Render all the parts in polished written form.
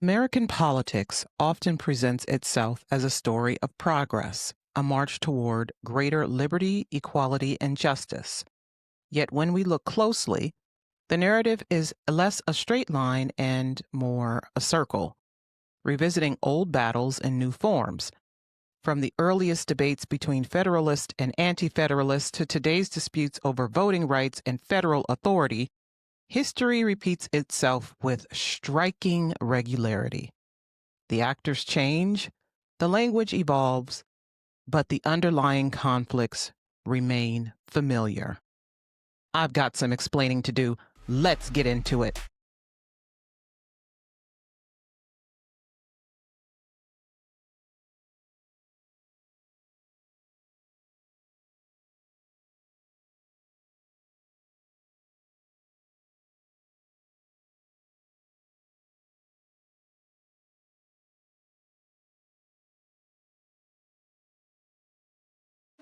American politics often presents itself as a story of progress, a march toward greater liberty, equality, and justice. Yet when we look closely, the narrative is less a straight line and more a circle, revisiting old battles in new forms. From the earliest debates between Federalists and Anti Federalists to today's disputes over voting rights and federal authority, history repeats itself with striking regularity. The actors change, the language evolves, but the underlying conflicts remain familiar. I've got some explaining to do. Let's get into it.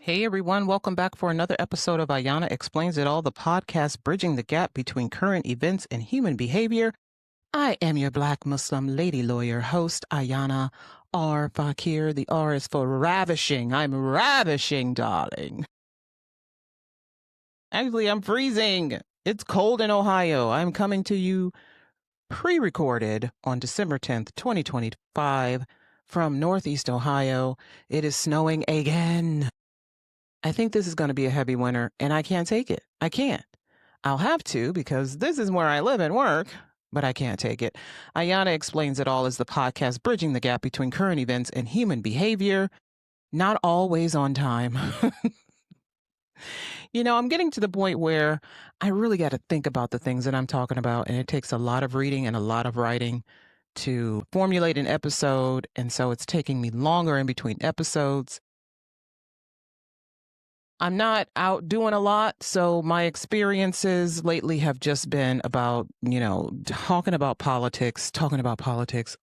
Hey everyone, welcome back for another episode of Ayana Explains It All, the podcast bridging the gap between current events and human behavior. I am your Black Muslim lady lawyer host, Ayana R. Fakhir. The R is for ravishing. I'm ravishing, darling. Actually, I'm freezing. It's cold in Ohio. I'm coming to you pre-recorded on December 10th, 2025 from Northeast Ohio. It is snowing again. I think this is going to be a heavy winter, and I can't take it. I can't. I'll have to because this is where I live and work, but I can't take it. Ayana Explains It All is the podcast bridging the gap between current events and human behavior, not always on time. I'm getting to the point where I really got to think about the things that I'm talking about, and it takes a lot of reading and a lot of writing to formulate an episode, and so it's taking me longer in between episodes. I'm not out doing a lot, so my experiences lately have just been about, talking about politics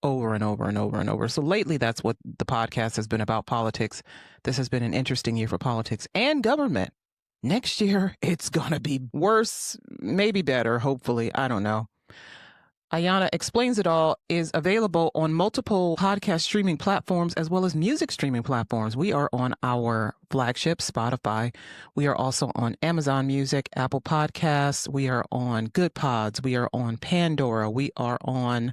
over and over and over and over. So lately, that's what the podcast has been about, politics. This has been an interesting year for politics and government. Next year, it's going to be worse, maybe better, hopefully. I don't know. Ayana Explains It All is available on multiple podcast streaming platforms as well as music streaming platforms. We are on our flagship, Spotify. We are also on Amazon Music, Apple Podcasts. We are on Good Pods. We are on Pandora. We are on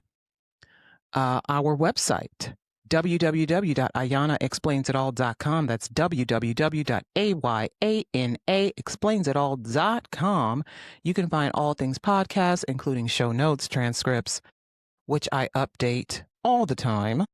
our website, www.ayanaexplainsitall.com. That's www.ayanaexplainsitall.com. You can find all things podcasts, including show notes, transcripts, which I update all the time.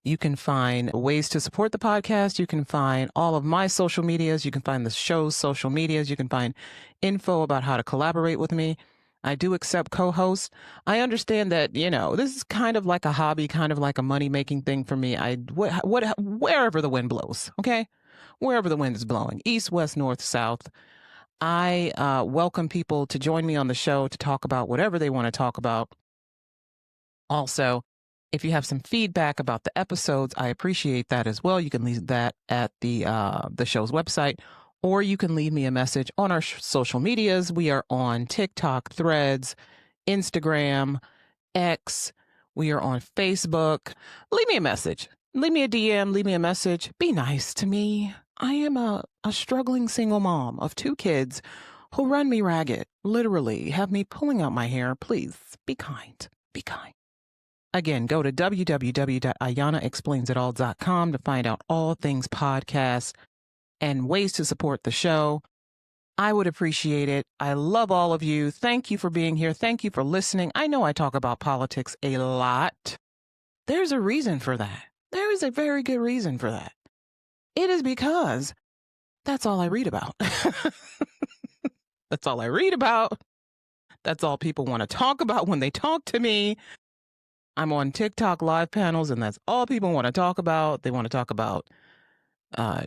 You can find ways to support the podcast. You can find all of my social medias. You can find the show's social medias. You can find info about how to collaborate with me. I do accept co-hosts. I understand that, this is kind of like a hobby, kind of like a money-making thing for me. Wherever the wind blows, okay? Wherever the wind is blowing, east, west, north, south. I welcome people to join me on the show to talk about whatever they want to talk about. Also, if you have some feedback about the episodes, I appreciate that as well. You can leave that at the show's website, or you can leave me a message on our social medias. We are on TikTok, Threads, Instagram, X. We are on Facebook. Leave me a message. Leave me a DM. Leave me a message. Be nice to me. I am a struggling single mom of 2 kids who run me ragged, literally have me pulling out my hair. Please be kind. Be kind. Again, go to www.ayanaexplainsitall.com to find out all things podcasts and ways to support the show. I would appreciate it. I love all of you. Thank you for being here. Thank you for listening. I know I talk about politics a lot. There's a reason for that. There is a very good reason for that. It is because that's all I read about. That's all I read about. That's all people want to talk about when they talk to me. I'm on TikTok live panels, and that's all people want to talk about. They want to talk about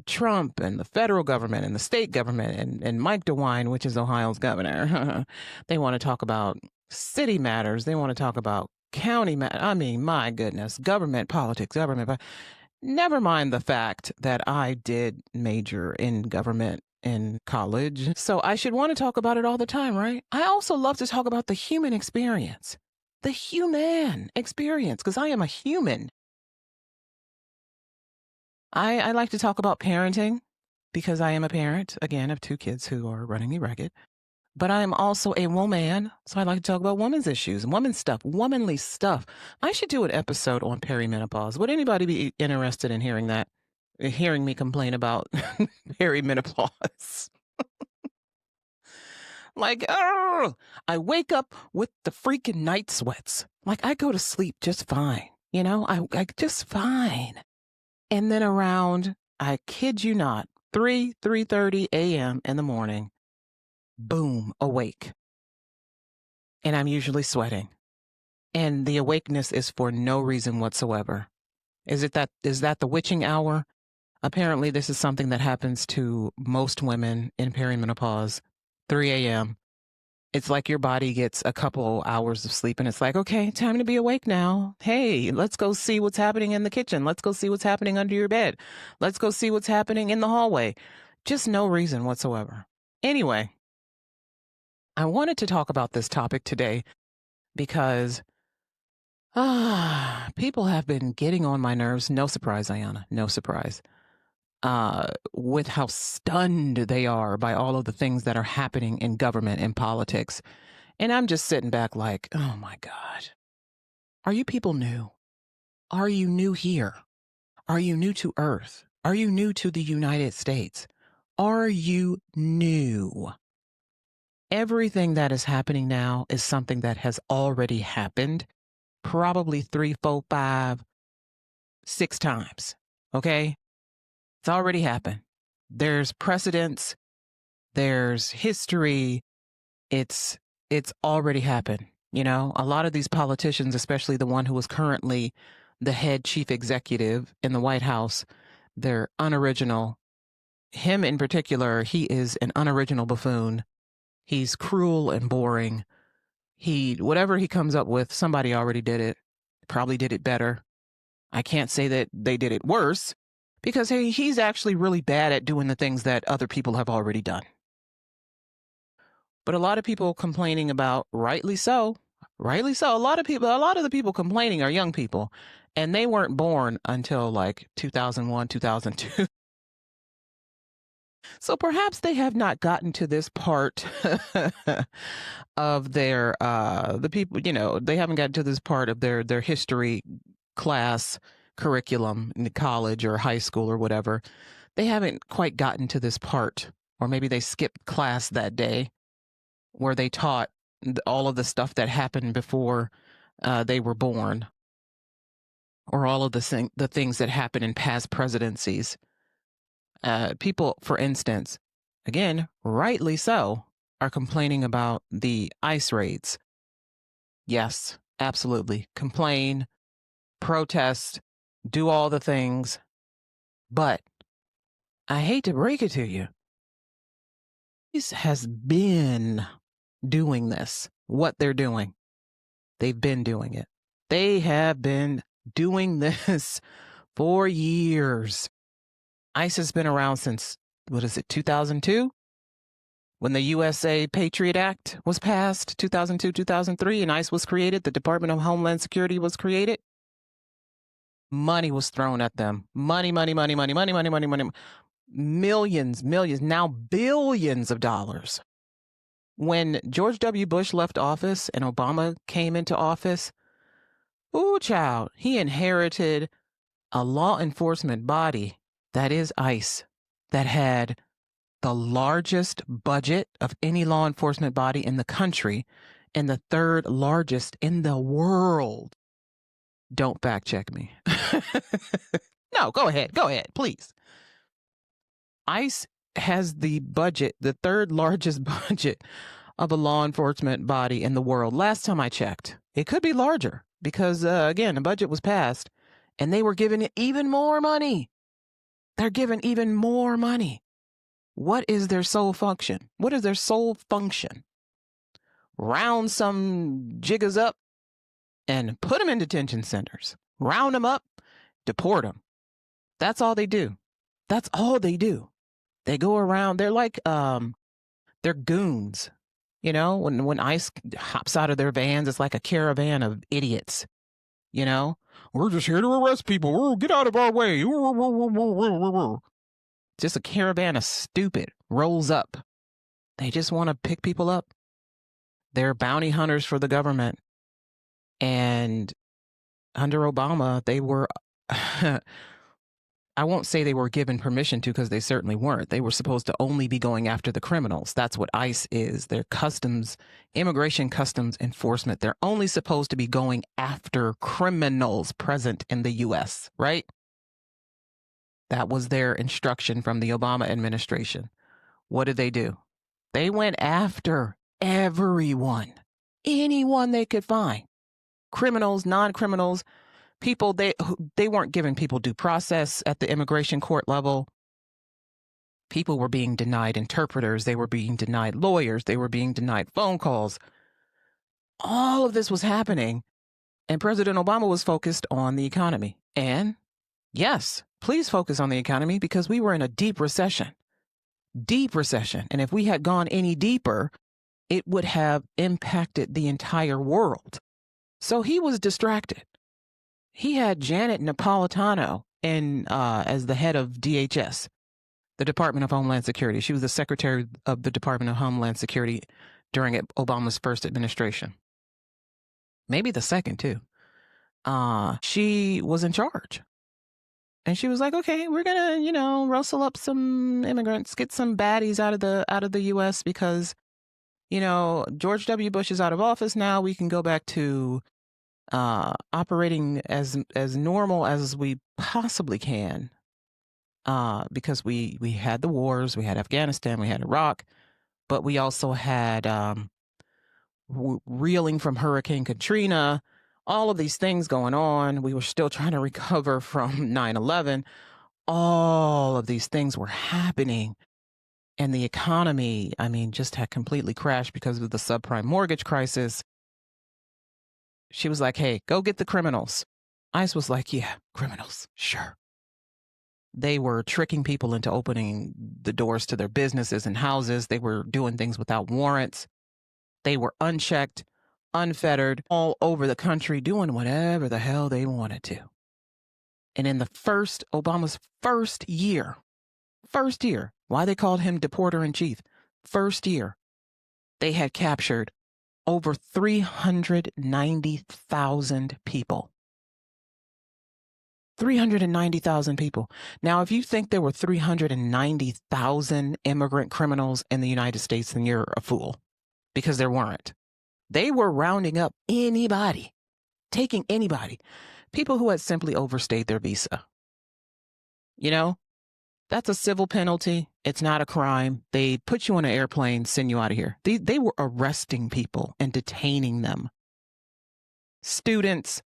Trump and the federal government and the state government and Mike DeWine, which is Ohio's governor. They want to talk about city matters. They want to talk about county matters. I mean, my goodness, government politics, never mind the fact that I did major in government in college. So I should want to talk about it all the time, right? I also love to talk about the human experience. the human experience, because I am a human. I like to talk about parenting because I am a parent, again, of 2 kids who are running me ragged. But I am also a woman, so I like to talk about women's issues, women's stuff, womanly stuff. I should do an episode on perimenopause. Would anybody be interested in hearing that? Hearing me complain about perimenopause? Like, oh, I wake up with the freaking night sweats. Like, I go to sleep just fine. I just fine. And then around, I kid you not, 3:30 a.m. in the morning, boom, awake. And I'm usually sweating. And the awakeness is for no reason whatsoever. Is that the witching hour? Apparently, this is something that happens to most women in perimenopause, 3 a.m. It's like your body gets a couple hours of sleep and it's like, okay, time to be awake now. Hey, let's go see what's happening in the kitchen. Let's go see what's happening under your bed. Let's go see what's happening in the hallway. Just no reason whatsoever. Anyway, I wanted to talk about this topic today because people have been getting on my nerves. No surprise, Ayana. No surprise. With how stunned they are by all of the things that are happening in government and politics. And I'm just sitting back like, oh my God. Are you people new? Are you new here? Are you new to Earth? Are you new to the United States? Are you new? Everything that is happening now is something that has already happened, probably 3, 4, 5, 6 times. Okay? It's already happened. There's precedents. There's history. It's already happened. A lot of these politicians, especially the one who is currently the head chief executive in the White House, they're unoriginal. Him in particular, he is an unoriginal buffoon. He's cruel and boring. Whatever he comes up with, somebody already did it. Probably did it better. I can't say that they did it worse because he's actually really bad at doing the things that other people have already done. But a lot of people complaining about, rightly so, a lot of the people complaining are young people, and they weren't born until like 2001, 2002. So perhaps they have not gotten to this part of their, the people, they haven't gotten to this part of their history class curriculum in college or high school or whatever. They haven't quite gotten to this part, or maybe they skipped class that day where they taught all of the stuff that happened before they were born, or all of the things that happened in past presidencies. People, for instance, again, rightly so, are complaining about the ICE raids. Yes, absolutely. Complain, protest, do all the things. But I hate to break it to you, ICE has been doing this, what they're doing. They've been doing it. They have been doing this for years. ICE has been around since, 2002? When the USA Patriot Act was passed, 2002, 2003, and ICE was created, the Department of Homeland Security was created. Money was thrown at them. Money. Millions, now billions of dollars. When George W. Bush left office and Obama came into office, ooh, child, he inherited a law enforcement body, that is ICE, that had the largest budget of any law enforcement body in the country and the 3rd largest in the world. Don't fact check me. No, go ahead, please. ICE has the budget, the 3rd largest budget of a law enforcement body in the world. Last time I checked, it could be larger because, again, the budget was passed and they were given even more money. They're given even more money. What is their sole function? Round some jiggers up and put them in detention centers. Round them up, deport them. That's all they do. They go around. They're like, they're goons. You know, when ICE hops out of their vans, it's like a caravan of idiots. You know, we're just here to arrest people. Get out of our way. Just a caravan of stupid rolls up. They just want to pick people up. They're bounty hunters for the government. And under Obama, they were, I won't say they were given permission to, because they certainly weren't. They were supposed to only be going after the criminals. That's what ICE is. They're immigration customs enforcement. They're only supposed to be going after criminals present in the U.S., right? That was their instruction from the Obama administration. What did they do? They went after everyone, anyone they could find. Criminals, non-criminals, people. They weren't giving people due process at the immigration court level. People were being denied interpreters. They were being denied lawyers. They were being denied phone calls. All of this was happening, and President Obama was focused on the economy. And yes, please focus on the economy, because we were in a deep recession. Deep recession. And if we had gone any deeper, it would have impacted the entire world. So he was distracted. He had Janet Napolitano as the head of DHS, the Department of Homeland Security. She was the secretary of the Department of Homeland Security during Obama's first administration. Maybe the second, too. She was in charge. And she was like, okay, we're going to, rustle up some immigrants, get some baddies out of the U.S. because, George W. Bush is out of office now. We can go back to operating as normal as we possibly can, because we had the wars, we had Afghanistan, we had Iraq, but we also had reeling from Hurricane Katrina, all of these things going on. We were still trying to recover from 9/11. All of these things were happening. And the economy, just had completely crashed because of the subprime mortgage crisis. She was like, hey, go get the criminals. ICE was like, yeah, criminals, sure. They were tricking people into opening the doors to their businesses and houses. They were doing things without warrants. They were unchecked, unfettered, all over the country, doing whatever the hell they wanted to. And in Obama's first year, why they called him deporter-in-chief, first year, they had captured over 390,000 people. 390,000 people. Now, if you think there were 390,000 immigrant criminals in the United States, then you're a fool, because there weren't. They were rounding up anybody, taking anybody, people who had simply overstayed their visa. That's a civil penalty. It's not a crime. They put you on an airplane, send you out of here. They were arresting people and detaining them. Students,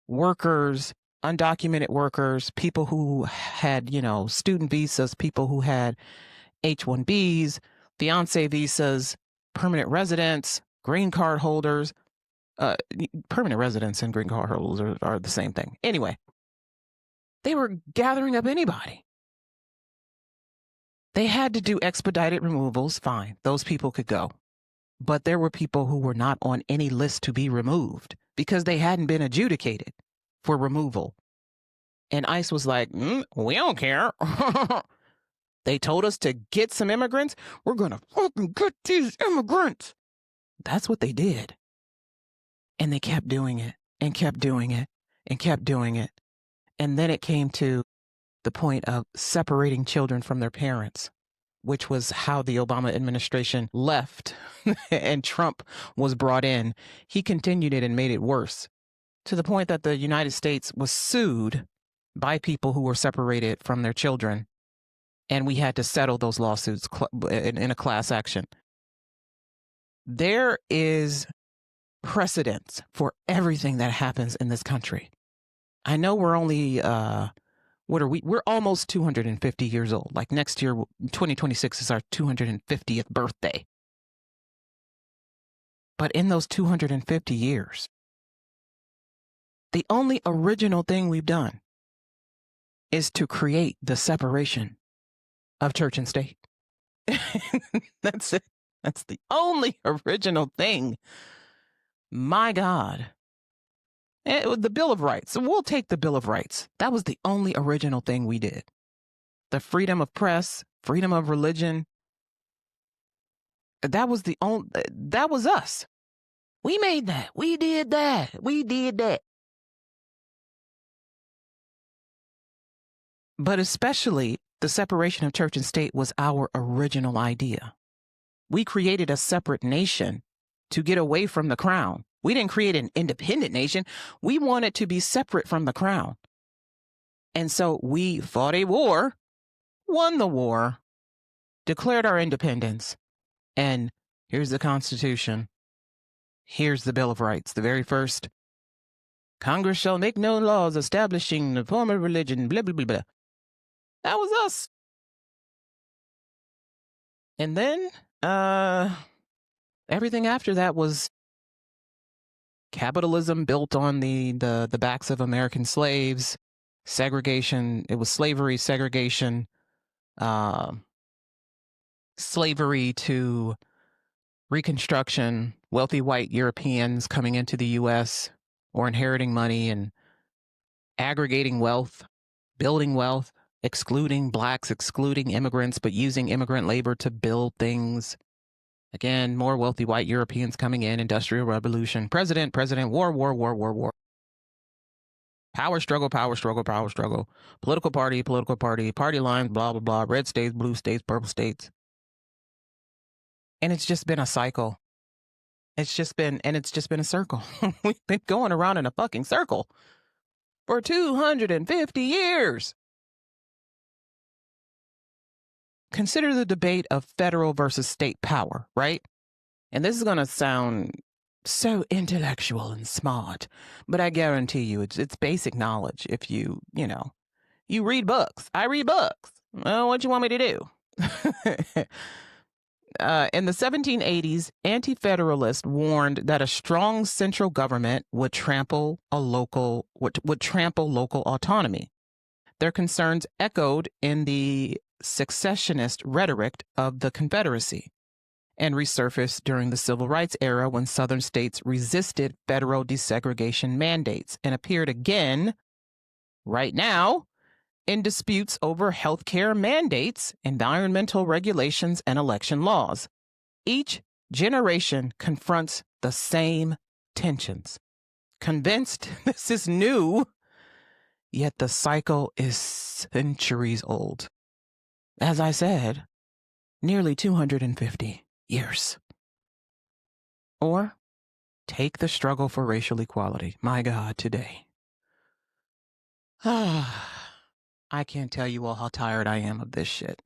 workers, undocumented workers, people who had, student visas, people who had H-1Bs, fiancé visas, permanent residents, green card holders. Permanent residents and green card holders are the same thing. Anyway, they were gathering up anybody. They had to do expedited removals. Fine. Those people could go. But there were people who were not on any list to be removed because they hadn't been adjudicated for removal. And ICE was like, we don't care. They told us to get some immigrants. We're going to fucking get these immigrants. That's what they did. And they kept doing it and kept doing it and kept doing it. And then it came to the point of separating children from their parents, which was how the Obama administration left and Trump was brought in. He continued it and made it worse, to the point that the United States was sued by people who were separated from their children. And we had to settle those lawsuits in a class action. There is precedence for everything that happens in this country. I know we're only, what are we? We're almost 250 years old. Like next year, 2026 is our 250th birthday. But in those 250 years, the only original thing we've done is to create the separation of church and state. That's it. That's the only original thing. My God. It was the Bill of Rights. So we'll take the Bill of Rights. That was the only original thing we did. The freedom of press, freedom of religion. That was us. We made that. We did that. We did that. But especially the separation of church and state was our original idea. We created a separate nation to get away from the crown. We didn't create an independent nation. We wanted to be separate from the crown. And so we fought a war, won the war, declared our independence, and here's the Constitution. Here's the Bill of Rights, the very first. Congress shall make no laws establishing the form of religion, blah, blah, blah, blah. That was us. And then, everything after that was capitalism built on the backs of American slaves, segregation. It was slavery, segregation, slavery to Reconstruction, wealthy white Europeans coming into the U.S. or inheriting money and aggregating wealth, building wealth, excluding blacks, excluding immigrants, but using immigrant labor to build things. Again, more wealthy white Europeans coming in, Industrial Revolution, president, war. Power struggle, political party lines, blah, blah, blah, red states, blue states, purple states. And it's just been a cycle. It's just been a circle. We've been going around in a fucking circle for 250 years. Consider the debate of federal versus state power, right? And this is going to sound so intellectual and smart, but I guarantee you it's basic knowledge. If you read books. I read books. Well, what do you want me to do? In the 1780s, anti-federalists warned that a strong central government would trample local autonomy. Their concerns echoed in the secessionist rhetoric of the Confederacy and resurfaced during the Civil Rights era when Southern states resisted federal desegregation mandates and appeared again right now in disputes over healthcare mandates, environmental regulations, and election laws. Each generation confronts the same tensions. Convinced this is new, yet the cycle is centuries old. As I said, nearly 250 years. Or take the struggle for racial equality. My God, today. I can't tell you all how tired I am of this shit.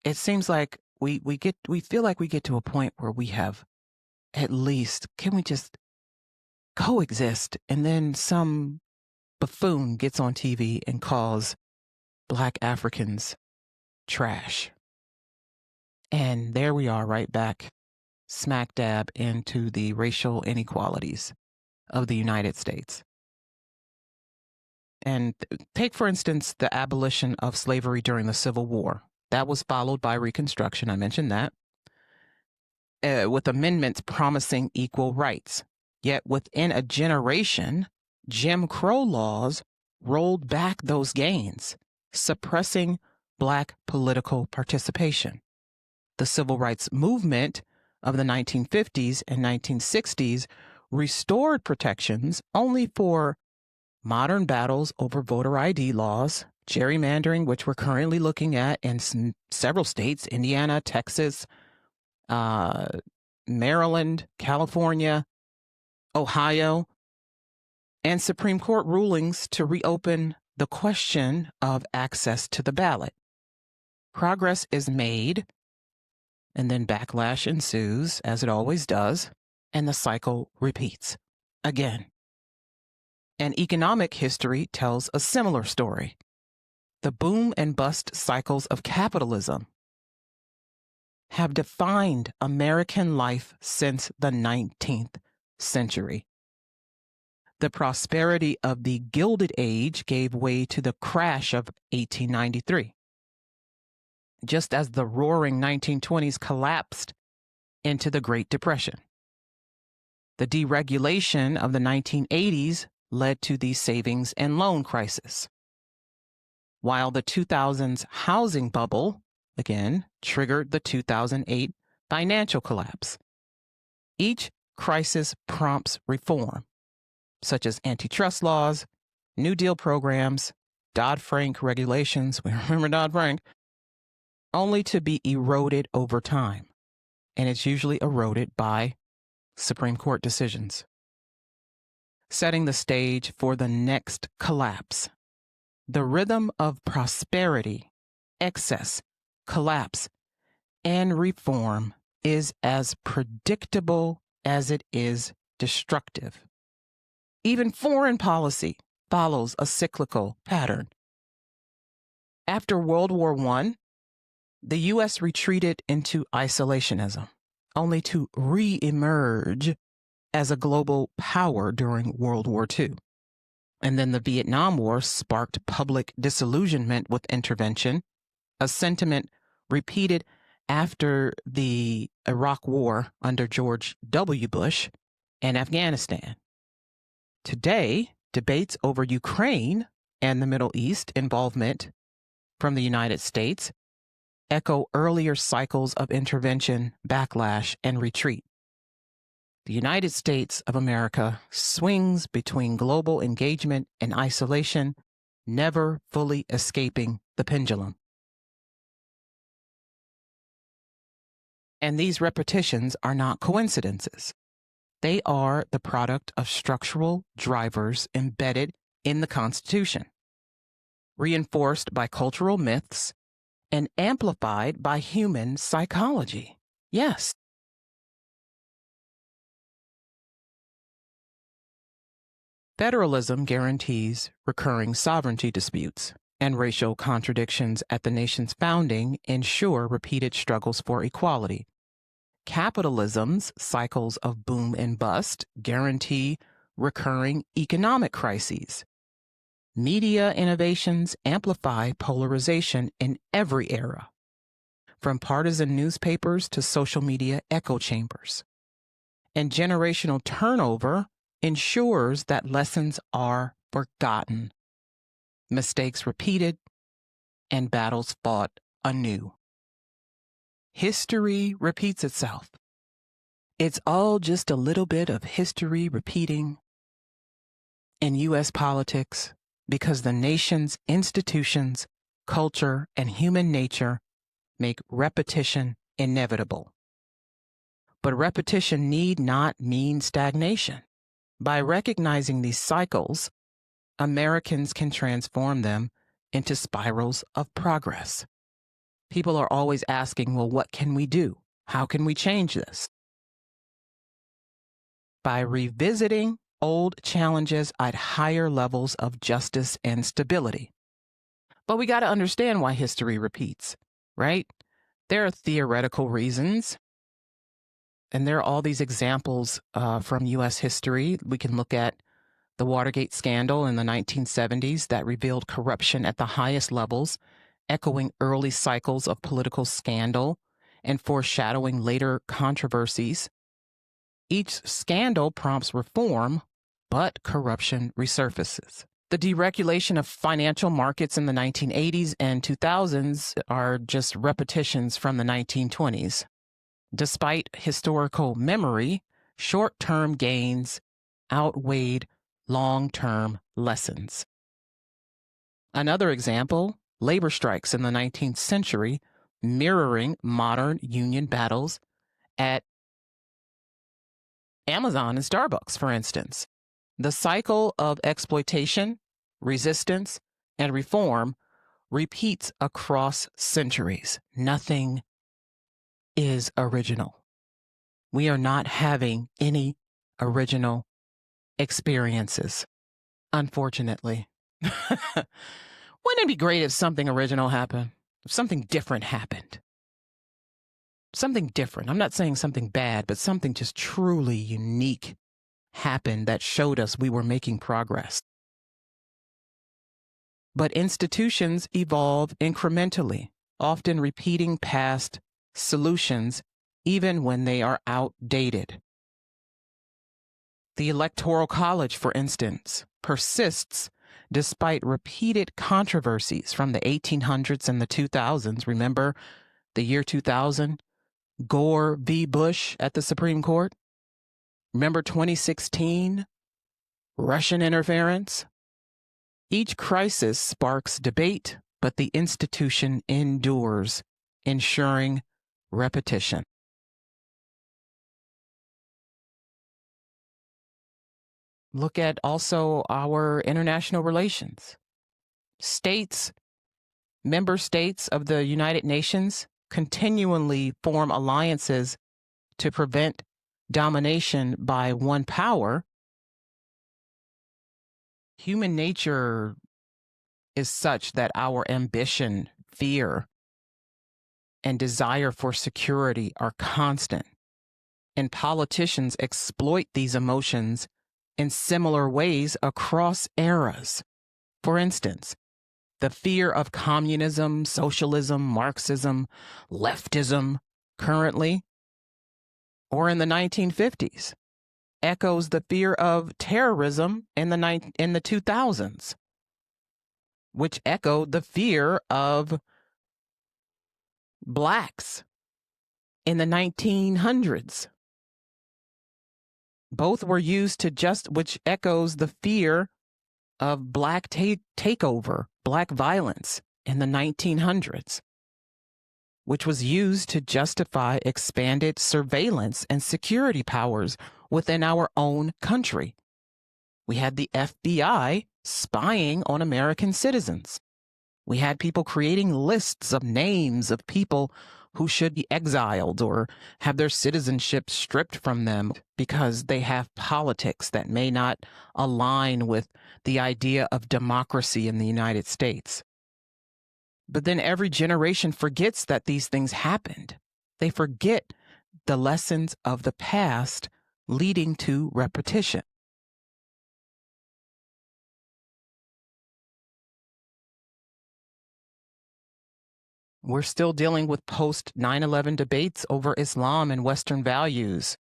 It seems like we feel like we get to a point where we have at least, can we just coexist? And then some buffoon gets on TV and calls Black Africans trash. And there we are right back, smack dab into the racial inequalities of the United States. And take, for instance, the abolition of slavery during the Civil War. That was followed by Reconstruction. I mentioned that. With amendments promising equal rights. Yet within a generation, Jim Crow laws rolled back those gains, suppressing Black political participation. The civil rights movement of the 1950s and 1960s restored protections only for modern battles over voter ID laws, gerrymandering, which we're currently looking at in several states, Indiana, Texas, Maryland, California, Ohio, and Supreme Court rulings to reopen the question of access to the ballot. Progress is made, and then backlash ensues, as it always does, and the cycle repeats again. And economic history tells a similar story. The boom and bust cycles of capitalism have defined American life since the 19th century. The prosperity of the Gilded Age gave way to the crash of 1893. Just as the roaring 1920s collapsed into the Great Depression. The deregulation of the 1980s led to the savings and loan crisis, while the 2000s housing bubble, again, triggered the 2008 financial collapse. Each crisis prompts reform, such as antitrust laws, New Deal programs, Dodd-Frank regulations, we remember Dodd-Frank, only to be eroded over time. And it's usually eroded by Supreme Court decisions, setting the stage for the next collapse. The rhythm of prosperity, excess, collapse, and reform is as predictable as it is destructive. Even foreign policy follows a cyclical pattern. After World War I, the U.S. retreated into isolationism, only to re-emerge as a global power during World War II. And then the Vietnam War sparked public disillusionment with intervention, a sentiment repeated after the Iraq War under George W. Bush and Afghanistan. Today, debates over Ukraine and the Middle East involvement from the United States echo earlier cycles of intervention, backlash, and retreat. The United States of America swings between global engagement and isolation, never fully escaping the pendulum. And these repetitions are not coincidences. They are the product of structural drivers embedded in the Constitution, reinforced by cultural myths and amplified by human psychology. Yes. Federalism guarantees recurring sovereignty disputes, and racial contradictions at the nation's founding ensure repeated struggles for equality. Capitalism's cycles of boom and bust guarantee recurring economic crises. Media innovations amplify polarization in every era, from partisan newspapers to social media echo chambers. And generational turnover ensures that lessons are forgotten, mistakes repeated, and battles fought anew. History repeats itself. It's all just a little bit of history repeating in U.S. politics because the nation's institutions, culture, and human nature make repetition inevitable. But repetition need not mean stagnation. By recognizing these cycles, Americans can transform them into spirals of progress. People are always asking, well, what can we do? How can we change this? By revisiting old challenges at higher levels of justice and stability. But we got to understand why history repeats, right? There are theoretical reasons. And there are all these examples from U.S. history. We can look at the Watergate scandal in the 1970s that revealed corruption at the highest levels, echoing early cycles of political scandal and foreshadowing later controversies. Each scandal prompts reform, but corruption resurfaces. The deregulation of financial markets in the 1980s and 2000s are just repetitions from the 1920s. Despite historical memory, short-term gains outweighed long-term lessons. Another example, labor strikes in the 19th century, mirroring modern union battles at Amazon and Starbucks, for instance. The cycle of exploitation, resistance, and reform repeats across centuries. Nothing is original. We are not having any original experiences, unfortunately. Wouldn't it be great if something original happened? If something different happened? Something different. I'm not saying something bad, but something just truly unique happened that showed us we were making progress. But institutions evolve incrementally, often repeating past solutions even when they are outdated. The Electoral College, for instance, persists despite repeated controversies from the 1800s and the 2000s. Remember the year 2000, Gore v. Bush at the Supreme Court? Remember 2016, Russian interference? Each crisis sparks debate, but the institution endures, ensuring repetition. Look at also our international relations. States, member states of the United Nations, continually form alliances to prevent domination by one power. Human nature is such that our ambition, fear, and desire for security are constant, and politicians exploit these emotions in similar ways across eras. For instance, the fear of communism, socialism, Marxism, leftism currently, or in the 1950s, echoes the fear of terrorism in the 2000s, which echoed the fear of blacks in the 1900s. Both were used to which echoes the fear of black takeover, black violence in the 1900s, which was used to justify expanded surveillance and security powers within our own country. We had the FBI spying on American citizens. We had people creating lists of names of people who should be exiled or have their citizenship stripped from them because they have politics that may not align with the idea of democracy in the United States. But then every generation forgets that these things happened. They forget the lessons of the past, leading to repetition. We're still dealing with post-9/11 debates over Islam and Western values.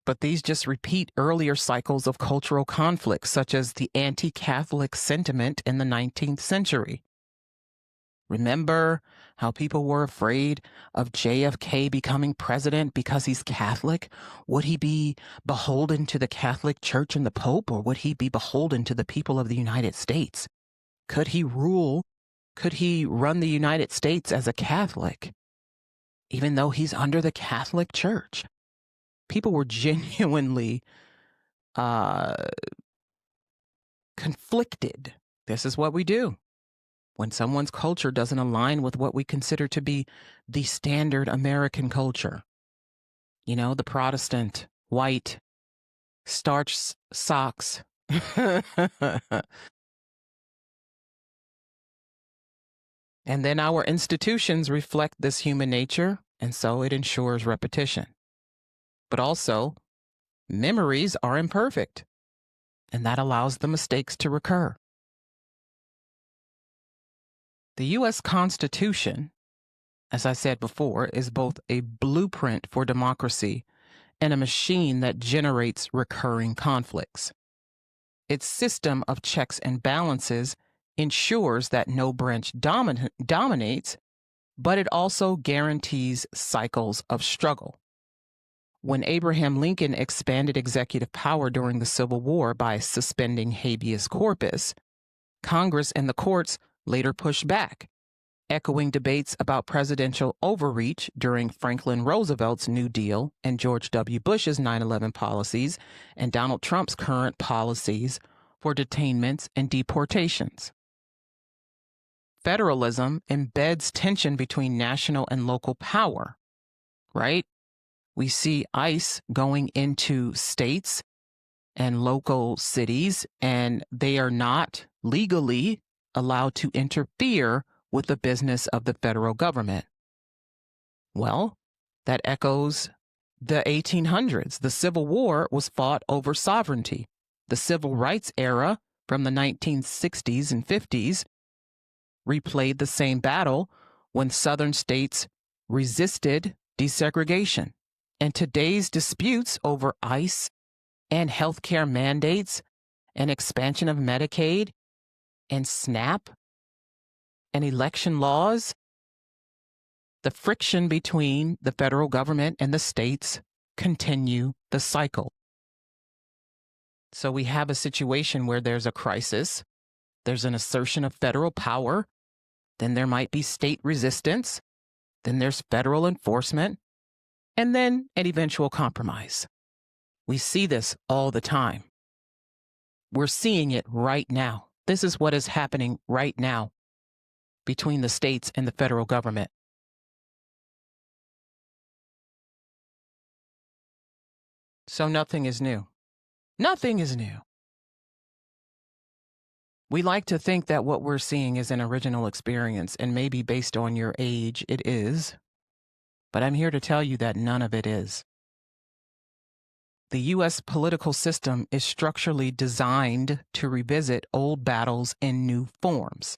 But these just repeat earlier cycles of cultural conflict, such as the anti-Catholic sentiment in the 19th century. Remember how people were afraid of JFK becoming president because he's Catholic? Would he be beholden to the Catholic Church and the Pope, or would he be beholden to the people of the United States? Could he rule? Could he run the United States as a Catholic, even though he's under the Catholic Church? People were genuinely conflicted. This is what we do when someone's culture doesn't align with what we consider to be the standard American culture. You know, the Protestant, white, starched socks. And then our institutions reflect this human nature, and so it ensures repetition. But also, memories are imperfect, and that allows the mistakes to recur. The U.S. Constitution, as I said before, is both a blueprint for democracy and a machine that generates recurring conflicts. Its system of checks and balances ensures that no branch dominates, but it also guarantees cycles of struggle. When Abraham Lincoln expanded executive power during the Civil War by suspending habeas corpus, Congress and the courts later pushed back, echoing debates about presidential overreach during Franklin Roosevelt's New Deal and George W. Bush's 9/11 policies and Donald Trump's current policies for detainments and deportations. Federalism embeds tension between national and local power, right? We see ICE going into states and local cities, and they are not legally allowed to interfere with the business of the federal government. Well, that echoes the 1800s. The Civil War was fought over sovereignty. The Civil Rights era from the 1960s and 50s replayed the same battle when Southern states resisted desegregation, and today's disputes over ICE and healthcare mandates and expansion of Medicaid and SNAP and election laws, the friction between the federal government and the states continue the cycle. So we have a situation where there's a crisis, there's an assertion of federal power, then there might be state resistance, then there's federal enforcement, and then an eventual compromise. We see this all the time. We're seeing it right now. This is what is happening right now between the states and the federal government. So nothing is new. Nothing is new. We like to think that what we're seeing is an original experience, and maybe based on your age, it is. But I'm here to tell you that none of it is. The U.S. political system is structurally designed to revisit old battles in new forms.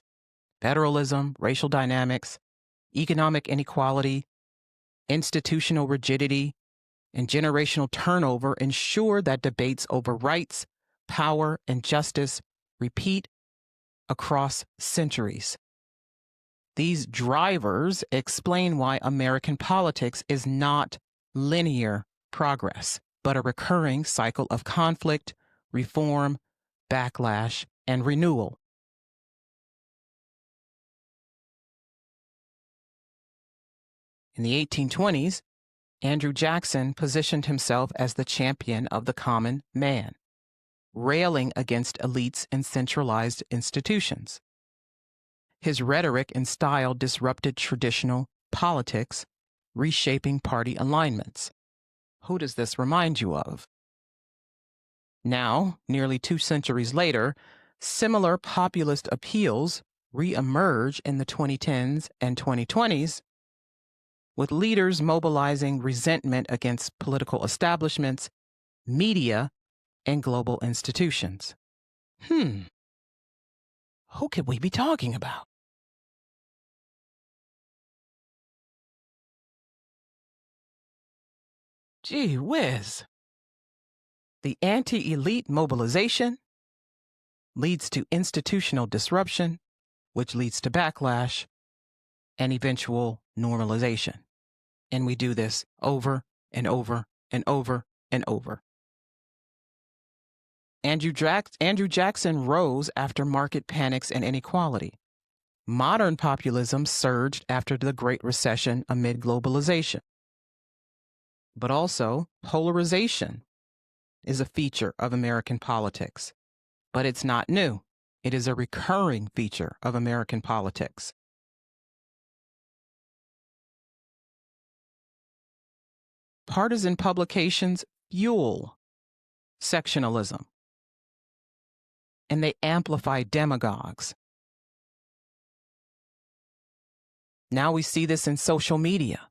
Federalism, racial dynamics, economic inequality, institutional rigidity, and generational turnover ensure that debates over rights, power, and justice repeat across centuries. These drivers explain why American politics is not linear progress, but a recurring cycle of conflict, reform, backlash, and renewal. In the 1820s, Andrew Jackson positioned himself as the champion of the common man, railing against elites and centralized institutions. His rhetoric and style disrupted traditional politics, reshaping party alignments. Who does this remind you of? Now, nearly 2 centuries later, similar populist appeals re-emerge in the 2010s and 2020s, with leaders mobilizing resentment against political establishments, media, and global institutions. Who could we be talking about? Gee whiz. The anti-elite mobilization leads to institutional disruption, which leads to backlash and eventual normalization. And we do this over and over and over and over. Andrew Jackson rose after market panics and inequality. Modern populism surged after the Great Recession amid globalization. But also, polarization is a feature of American politics. But it's not new. It is a recurring feature of American politics. Partisan publications fuel sectionalism, and they amplify demagogues. Now we see this in social media,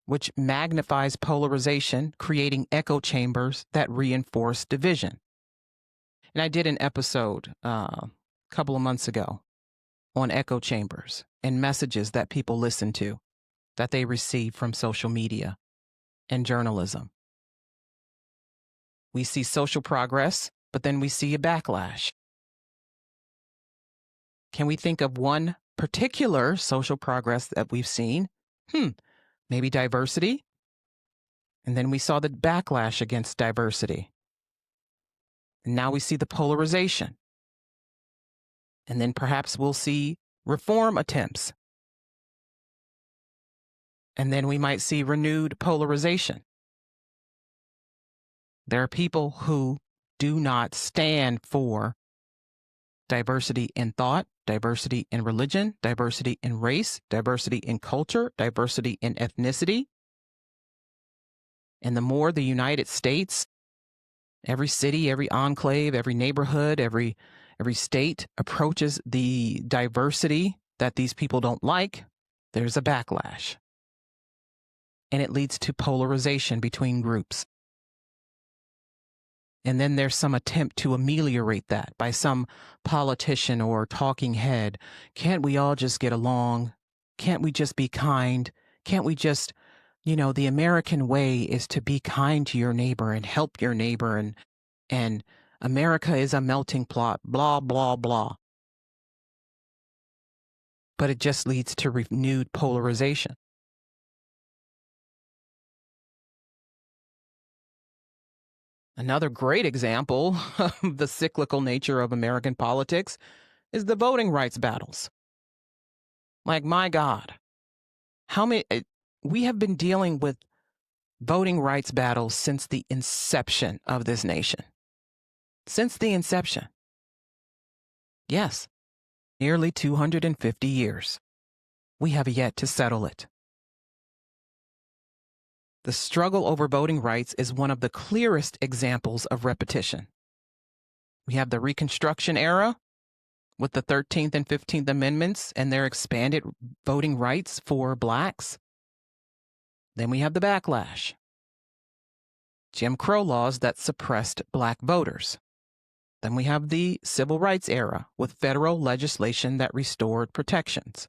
which magnifies polarization, creating echo chambers that reinforce division. And I did an episode a couple of months ago on echo chambers and messages that people listen to, that they receive from social media and journalism. We see social progress, but then we see a backlash. Can we think of one particular social progress that we've seen? Maybe diversity. And then we saw the backlash against diversity. And now we see the polarization. And then perhaps we'll see reform attempts. And then we might see renewed polarization. There are people who do not stand for diversity in thought, diversity in religion, diversity in race, diversity in culture, diversity in ethnicity. And the more the United States, every city, every enclave, every neighborhood, every state approaches the diversity that these people don't like, there's a backlash. And it leads to polarization between groups. And then there's some attempt to ameliorate that by some politician or talking head. Can't we all just get along? Can't we just be kind? Can't we just the American way is to be kind to your neighbor and help your neighbor, and America is a melting pot, blah, blah, blah. But it just leads to renewed polarization. Another great example of the cyclical nature of American politics is the voting rights battles. Like, my God, we have been dealing with voting rights battles since the inception of this nation. Since the inception. Yes, nearly 250 years. We have yet to settle it. The struggle over voting rights is one of the clearest examples of repetition. We have the Reconstruction era with the 13th and 15th Amendments and their expanded voting rights for blacks. Then we have the backlash. Jim Crow laws that suppressed black voters. Then we have the Civil Rights era with federal legislation that restored protections.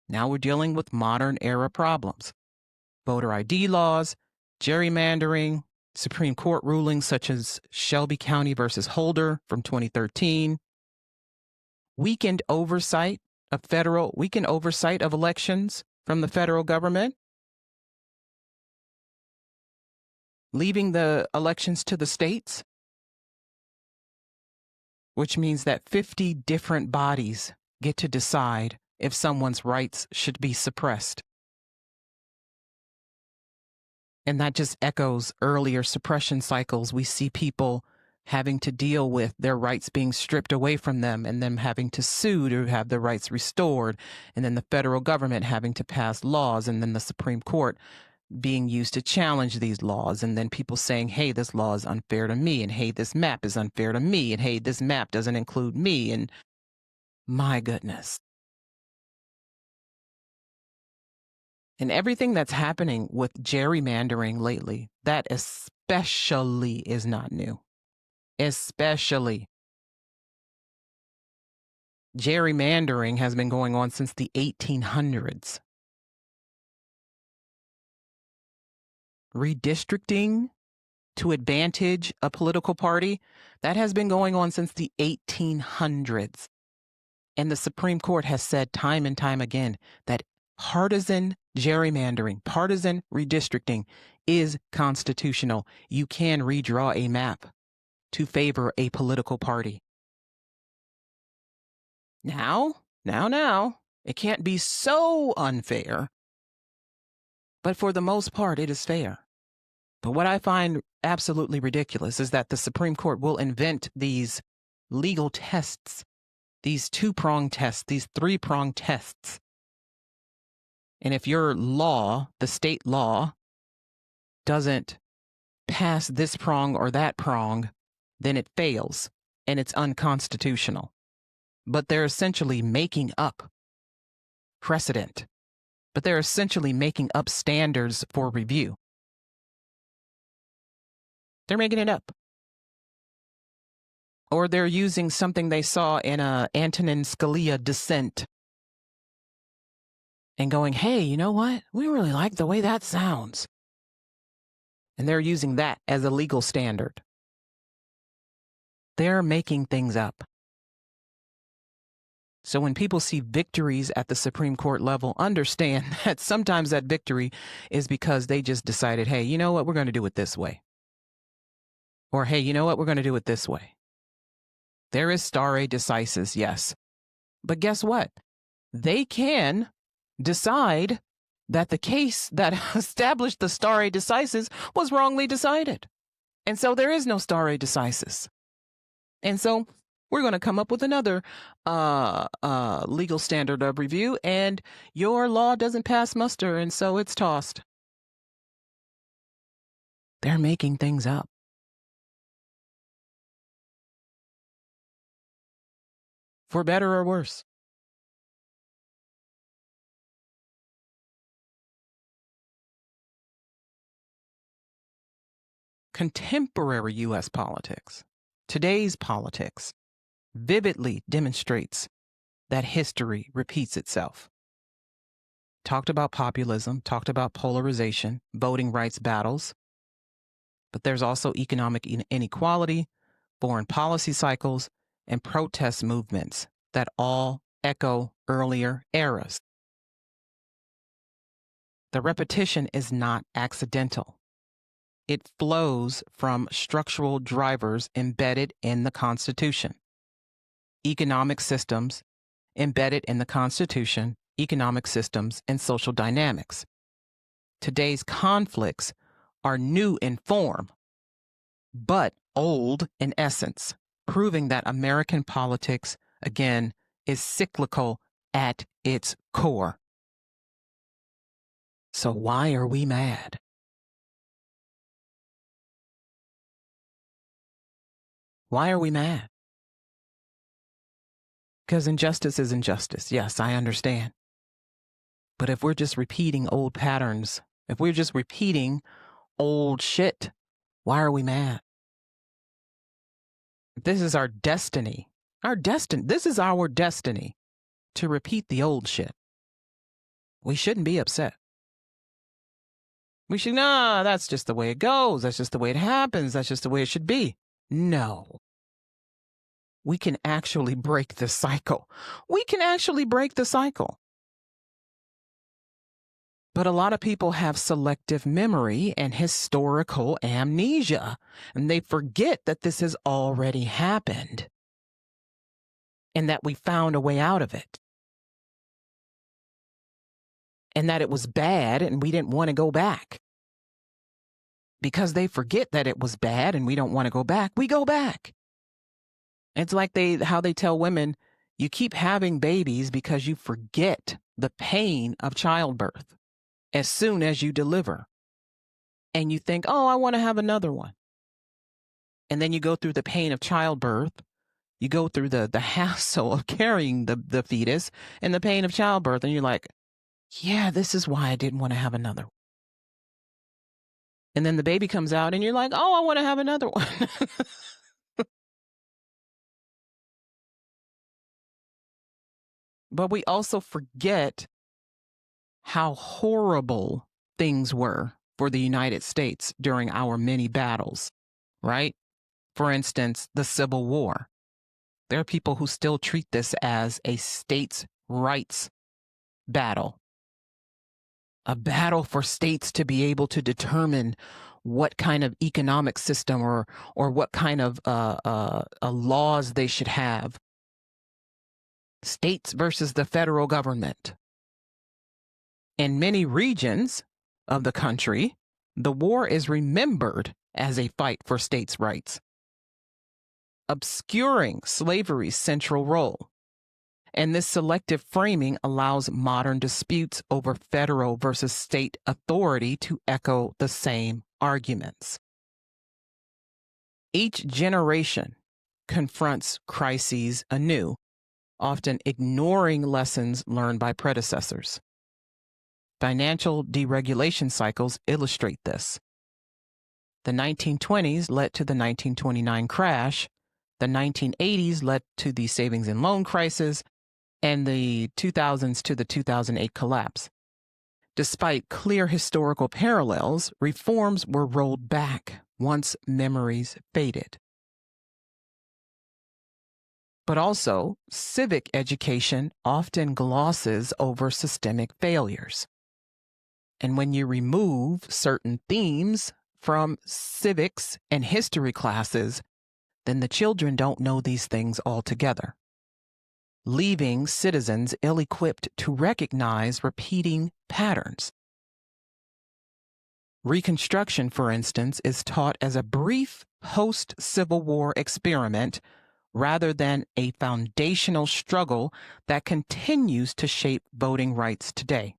Now we're dealing with modern era problems. Voter ID laws, gerrymandering, Supreme Court rulings such as Shelby County versus Holder from 2013, weakened oversight of elections from the federal government, leaving the elections to the states, which means that 50 different bodies get to decide if someone's rights should be suppressed. And that just echoes earlier suppression cycles. We see people having to deal with their rights being stripped away from them and them having to sue to have their rights restored, and then the federal government having to pass laws, and then the Supreme Court being used to challenge these laws, and then people saying, hey, this law is unfair to me, and hey, this map is unfair to me, and hey, this map doesn't include me, and my goodness. And everything that's happening with gerrymandering lately, that especially is not new. Especially. Gerrymandering has been going on since the 1800s. Redistricting to advantage a political party, that has been going on since the 1800s. And the Supreme Court has said time and time again that partisan gerrymandering, partisan redistricting is constitutional. You can redraw a map to favor a political party. Now, it can't be so unfair, but for the most part, it is fair. But what I find absolutely ridiculous is that the Supreme Court will invent these legal tests, these two-pronged tests, these three-pronged tests. And if your law, the state law, doesn't pass this prong or that prong, then it fails and it's unconstitutional. But they're essentially making up precedent. But they're essentially making up standards for review. They're making it up. Or they're using something they saw in a Antonin Scalia dissent and going, hey, you know what? We really like the way that sounds. And they're using that as a legal standard. They're making things up. So when people see victories at the Supreme Court level, understand that sometimes that victory is because they just decided, hey, you know what? We're going to do it this way. Or, hey, you know what? We're going to do it this way. There is stare decisis, yes. But guess what? They can decide that the case that established the stare decisis was wrongly decided. And so there is no stare decisis. And so we're going to come up with another legal standard of review, and your law doesn't pass muster, and so it's tossed. They're making things up. For better or worse. Contemporary U.S. politics, today's politics, vividly demonstrates that history repeats itself. talked about populism, talked about polarization, voting rights battles. But there's also economic inequality, foreign policy cycles, and protest movements that all echo earlier eras. The repetition is not accidental. It flows from structural drivers embedded in the Constitution. Economic systems embedded in the Constitution, economic systems, and social dynamics. Today's conflicts are new in form, but old in essence, proving that American politics, again, is cyclical at its core. So why are we mad? Why are we mad? Because injustice is injustice. Yes, I understand. But if we're just repeating old patterns, if we're just repeating old shit, why are we mad? This is our destiny. This is our destiny to repeat the old shit. We shouldn't be upset. We should, nah, that's just the way it goes. That's just the way it happens. That's just the way it should be. No. We can actually break the cycle. We can actually break the cycle. But a lot of people have selective memory and historical amnesia, and they forget that this has already happened and that we found a way out of it. And that it was bad and we didn't want to go back. Because they forget that it was bad and we don't want to go back, we go back. It's like how they tell women, you keep having babies because you forget the pain of childbirth as soon as you deliver. And you think, oh, I want to have another one. And then you go through the pain of childbirth. You go through the hassle of carrying the fetus and the pain of childbirth. And you're like, yeah, this is why I didn't want to have another one. And then the baby comes out and you're like, oh, I want to have another one. But we also forget how horrible things were for the United States during our many battles, right? For instance, the Civil War. There are people who still treat this as a states' rights battle, a battle for states to be able to determine what kind of economic system or what kind of laws they should have. States versus the federal government. In many regions of the country, the war is remembered as a fight for states' rights, obscuring slavery's central role. And this selective framing allows modern disputes over federal versus state authority to echo the same arguments. Each generation confronts crises anew, often ignoring lessons learned by predecessors. Financial deregulation cycles illustrate this. The 1920s led to the 1929 crash, the 1980s led to the savings and loan crisis, and the 2000s to the 2008 collapse. Despite clear historical parallels, reforms were rolled back once memories faded. But also, civic education often glosses over systemic failures. And when you remove certain themes from civics and history classes, then the children don't know these things altogether, leaving citizens ill-equipped to recognize repeating patterns. Reconstruction, for instance, is taught as a brief post-Civil War experiment rather than a foundational struggle that continues to shape voting rights today.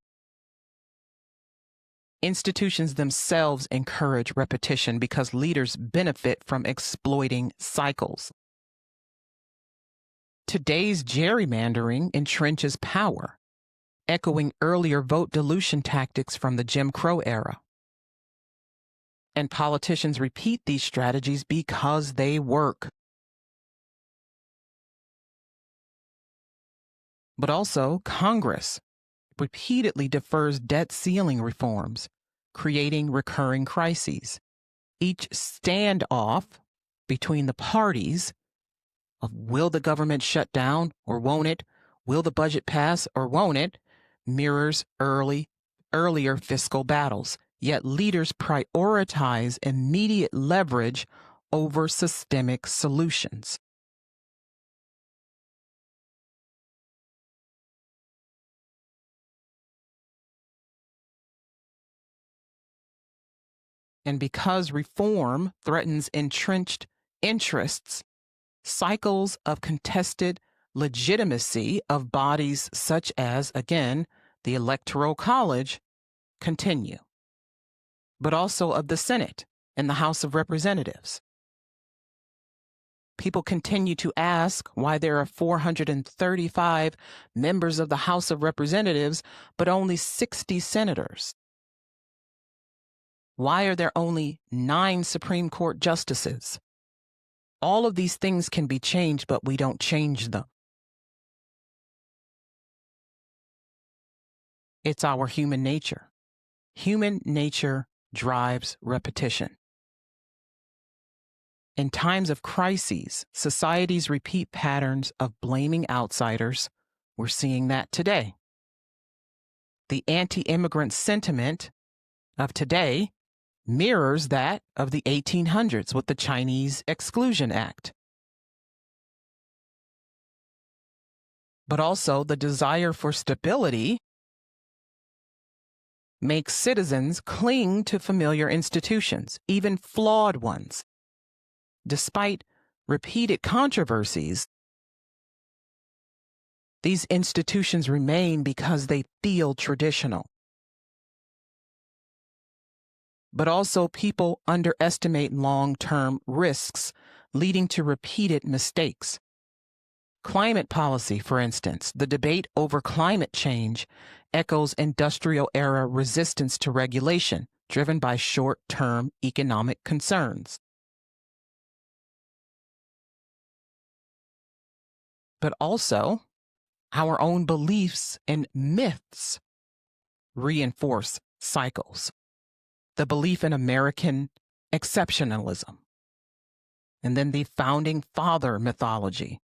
Institutions themselves encourage repetition because leaders benefit from exploiting cycles. Today's gerrymandering entrenches power, echoing earlier vote dilution tactics from the Jim Crow era. And politicians repeat these strategies because they work. But also, Congress repeatedly defers debt ceiling reforms, creating recurring crises. Each standoff between the parties of will the government shut down or won't it, will the budget pass or won't it, mirrors earlier fiscal battles. Yet leaders prioritize immediate leverage over systemic solutions. And because reform threatens entrenched interests, cycles of contested legitimacy of bodies such as, again, the Electoral College continue, but also of the Senate and the House of Representatives. People continue to ask why there are 435 members of the House of Representatives, but only 60 senators. Why are there only 9 Supreme Court justices? All of these things can be changed, but we don't change them. It's our human nature. Human nature drives repetition. In times of crises, societies repeat patterns of blaming outsiders. We're seeing that today. The anti-immigrant sentiment of today mirrors that of the 1800s with the Chinese Exclusion Act. But also the desire for stability makes citizens cling to familiar institutions, even flawed ones. Despite repeated controversies, these institutions remain because they feel traditional. But also people underestimate long-term risks, leading to repeated mistakes. Climate policy, for instance, the debate over climate change echoes industrial-era resistance to regulation, driven by short-term economic concerns. But also, our own beliefs and myths reinforce cycles. The belief in American exceptionalism, and then the founding father mythology.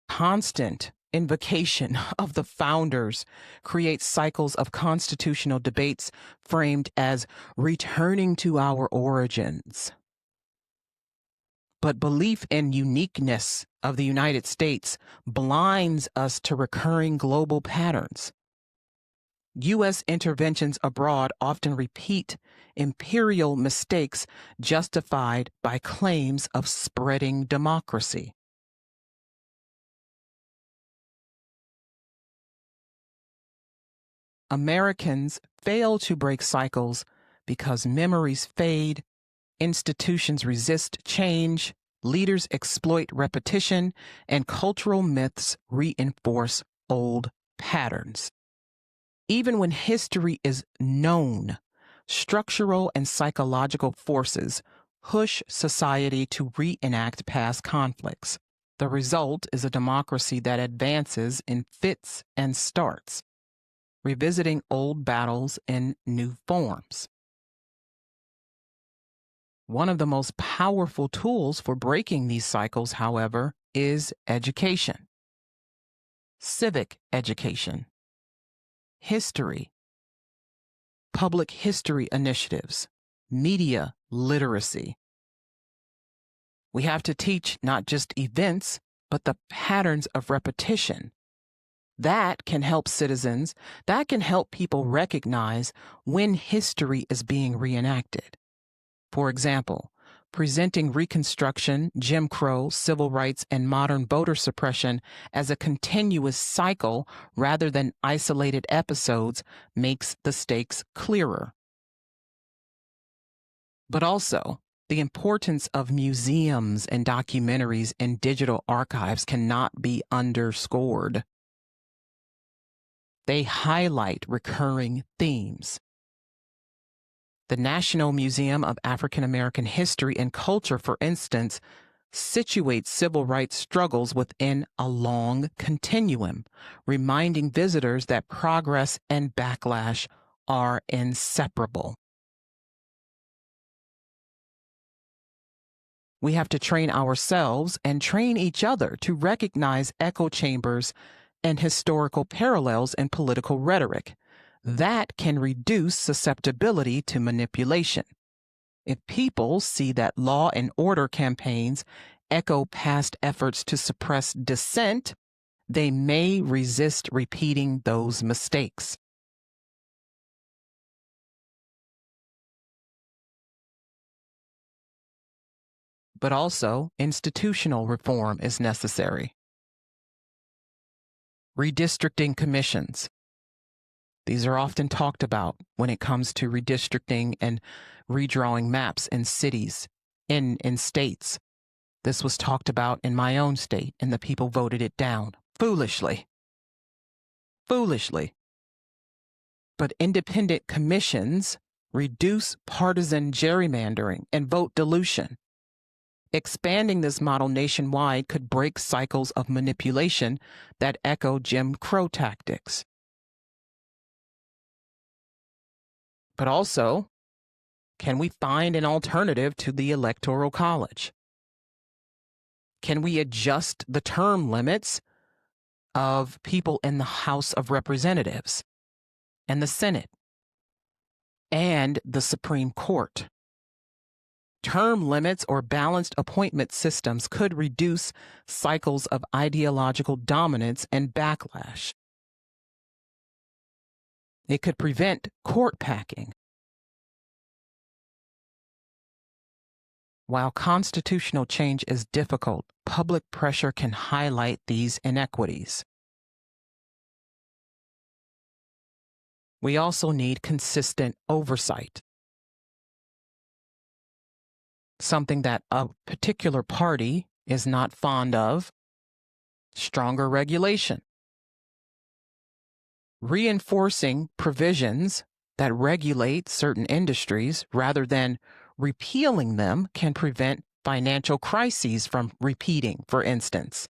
Constant invocation of the founders creates cycles of constitutional debates framed as returning to our origins. But belief in uniqueness of the United States blinds us to recurring global patterns. U.S. interventions abroad often repeat imperial mistakes justified by claims of spreading democracy. Americans fail to break cycles because memories fade, institutions resist change, leaders exploit repetition, and cultural myths reinforce old patterns. Even when history is known, structural and psychological forces push society to reenact past conflicts. The result is a democracy that advances in fits and starts, revisiting old battles in new forms. One of the most powerful tools for breaking these cycles, however, is education. Civic education, history, public history initiatives, media literacy. We have to teach not just events, but the patterns of repetition. That can help citizens, that can help people recognize when history is being reenacted. For example, presenting Reconstruction, Jim Crow, civil rights, and modern voter suppression as a continuous cycle rather than isolated episodes makes the stakes clearer. But also, the importance of museums and documentaries and digital archives cannot be underscored. They highlight recurring themes. The National Museum of African American History and Culture, for instance, situates civil rights struggles within a long continuum, reminding visitors that progress and backlash are inseparable. We have to train ourselves and train each other to recognize echo chambers and historical parallels in political rhetoric. That can reduce susceptibility to manipulation. If people see that law and order campaigns echo past efforts to suppress dissent, they may resist repeating those mistakes. But also, institutional reform is necessary. Redistricting commissions. These are often talked about when it comes to redistricting and redrawing maps in cities, in states. This was talked about in my own state, and the people voted it down. Foolishly. Foolishly. But independent commissions reduce partisan gerrymandering and vote dilution. Expanding this model nationwide could break cycles of manipulation that echo Jim Crow tactics. But also, can we find an alternative to the Electoral College? Can we adjust the term limits of people in the House of Representatives and the Senate and the Supreme Court? Term limits or balanced appointment systems could reduce cycles of ideological dominance and backlash. It could prevent court packing. While constitutional change is difficult, public pressure can highlight these inequities. We also need consistent oversight. Something that a particular party is not fond of. Stronger regulation. Reinforcing provisions that regulate certain industries rather than repealing them can prevent financial crises from repeating, for instance.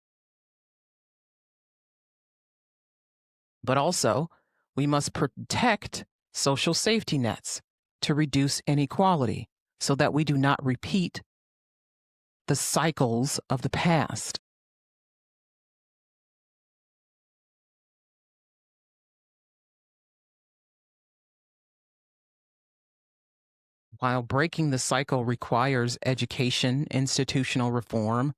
But also, we must protect social safety nets to reduce inequality so that we do not repeat the cycles of the past. While breaking the cycle requires education, institutional reform,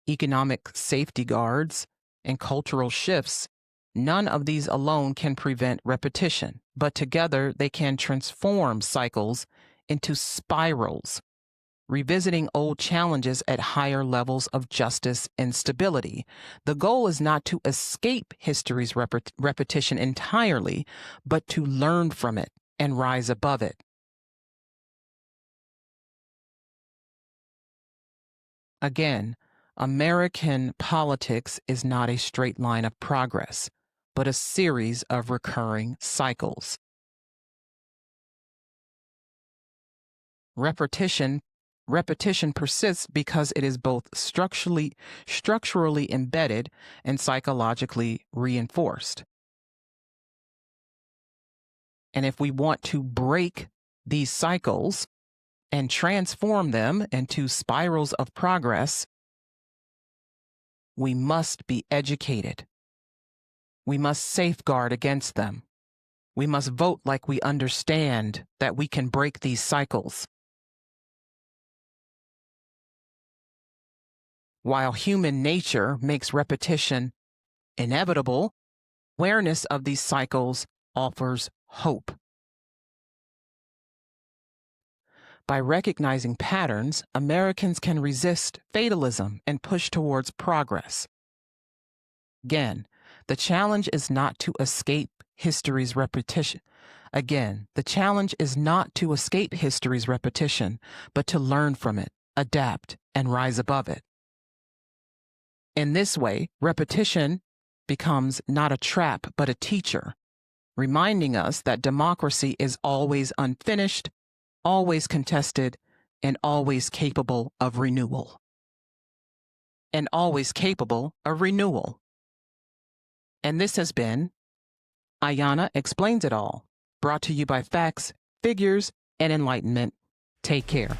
economic safety guards, and cultural shifts, none of these alone can prevent repetition, but together they can transform cycles into spirals, revisiting old challenges at higher levels of justice and stability. The goal is not to escape history's repetition entirely, but to learn from it and rise above it. Again, American politics is not a straight line of progress, but a series of recurring cycles. Repetition persists because it is both structurally embedded and psychologically reinforced. And if we want to break these cycles and transform them into spirals of progress, we must be educated. We must safeguard against them. We must vote like we understand that we can break these cycles. While human nature makes repetition inevitable, awareness of these cycles offers hope. By recognizing patterns, Americans can resist fatalism and push towards progress. Again, the challenge is not to escape history's repetition. but to learn from it, adapt, and rise above it. In this way, repetition becomes not a trap but a teacher, reminding us that democracy is always unfinished, always contested, and always capable of renewal. and always capable of renewal. And this has been Ayana Explains It All, brought to you by Facts, Figures, and Enlightenment. Take care.